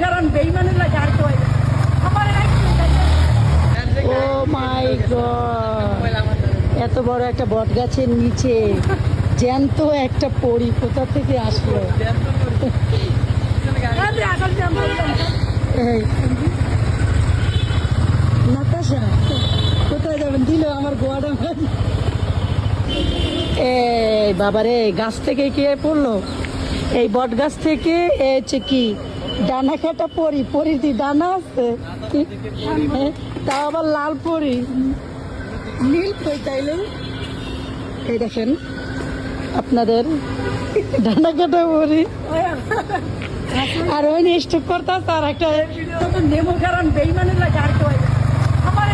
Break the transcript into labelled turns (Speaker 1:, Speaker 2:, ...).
Speaker 1: কারণ বেইমানের লাগে আর কই আমার ও মাই গড, এত বড় একটা বট গাছের নিচে জ্যান্ত একটা পরী কোথা থেকে আসলো? এই নাতাশা কোথায় যাবেন? দিল আমার গোয়াটা। এই বাবারে, গাছ থেকে কে পড়লো? এই বট গাছ থেকে হচ্ছে কি ডানা কাটা পরি, পরির দি ডানা আছে, তাও আবার লাল পরি, নীল কই তাইলে? এই দেখেন আপনাদের ডানা কাটা পরি, আর ওই স্টক করতে আর একটা নেমো কারণ বেইমানের লাগে আর কই আমার